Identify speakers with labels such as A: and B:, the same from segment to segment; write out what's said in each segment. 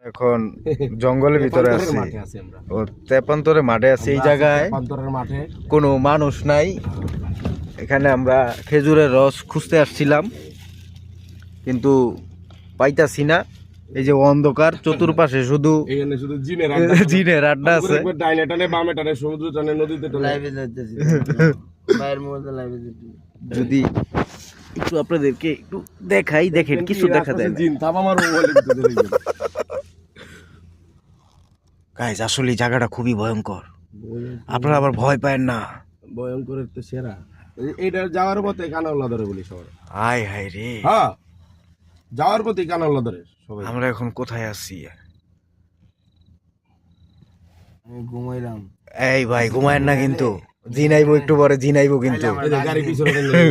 A: এখন জঙ্গলের ভিতরে আছি। ও তেপান্তরে মাঠে আছি। এই জায়গায়
B: মাঠে
A: কোনো মানুষ নাই। এখানে আমরা খেজুরের রস খুঁজতে আসছিলাম, কিন্তু পাইতাছি না। এই যে অন্ধকার, চতুর্পাশে শুধু
B: এখানে শুধু
A: জিনের আড্ডা আছে।
B: ডাইনে টানে বামে টানে সমুদ্র টানে নদীতে টানে
C: লাইভে যাইতেছি বাইরের মধ্যে লাইভে যাইতেছি।
A: যদি একটু আপনাদেরকে একটু দেখাই, দেখেন কিছু দেখা যায় না।
B: জিন থাবা মারবো বলে ভিতরে দেখবেন।
A: গাইস আসলে এই জায়গাটা খুবই ভয়ঙ্কর, আপনারা আবার ভয় পায় না।
B: ভয়ঙ্করের তো সেরা এইটা যাওয়ার পথে কানাউল্লা ধরে বলি সবাই।
A: হায় হায় রে,
B: হ্যাঁ যাওয়ার পথে কানাউল্লা ধরে সবাই।
A: আমরা এখন কোথায় আছি?
C: আমি ঘুমাইলাম।
A: এই ভাই ঘুমায়েন না কিন্তু, জিনাইবো একটু পরে, জিনাইবো কিন্তু।
B: এই যে গাড়ি পিছনে টানলে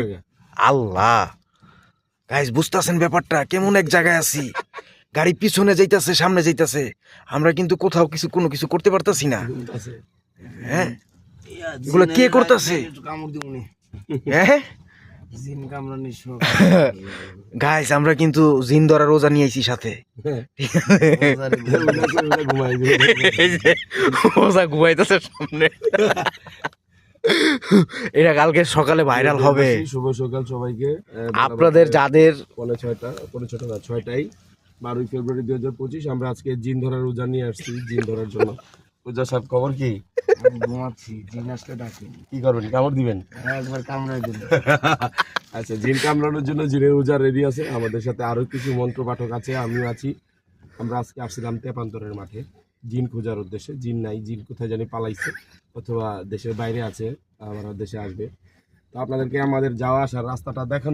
A: আল্লাহ গাইস, বুঝতেছেন ব্যাপারটা? কেমন এক জায়গায় আছি, গাড়ি পিছনে যাইতাছে, সামনে যাইতাছে, আমরা কিন্তু কোথাও কিছু কোনো কিছু করতে পারতাছি না।
B: আছে।
A: হ্যাঁ, এগুলো কে করতেছে?
C: কামড় দিবনি,
A: হ্যাঁ
C: জিন কামড়ানি শোক।
A: গাইস, আমরা কিন্তু জিন ধরা রোজা নিয়ে আইছি সাথে।
B: ঘুমাই
A: এই যে রোজা ঘুমাইতেছে সামনে, এটা কালকে সকালে ভাইরাল হবে।
B: শুভ সকাল সবাইকে।
A: আপনাদের যাদের
B: পৌনে ছয়টা না 6টায় 12 ফেব্রুয়ারি 2025 আমরা আজকে জিন ধরার রোজা নিয়ে আসছি। জিন ধরার জন্য রোজা সাহেব খবর কি?
C: আমি ঘুমাচ্ছি, জিন আসলে ডাকি।
B: কি করবেন, কামড় দিবেন?
C: একবার কামড়াই দিন।
B: আচ্ছা, জিন কামড়ানোর জন্য জিনের রোজা রেডি আছে। আমাদের সাথে আরো কিছু মন্ত্র পাঠক আছে, আমিও আছি। আমরা আজকে আসছিলাম তেপান্তরের মাঠে জিন খোঁজার উদ্দেশ্যে। জিন নাই, জিন কোথায় জানি পালাইছে অথবা দেশের বাইরে আছে, আমরা দেশে আসবে। তো আপনাদেরকে আমাদের যাওয়া আসার রাস্তাটা দেখান।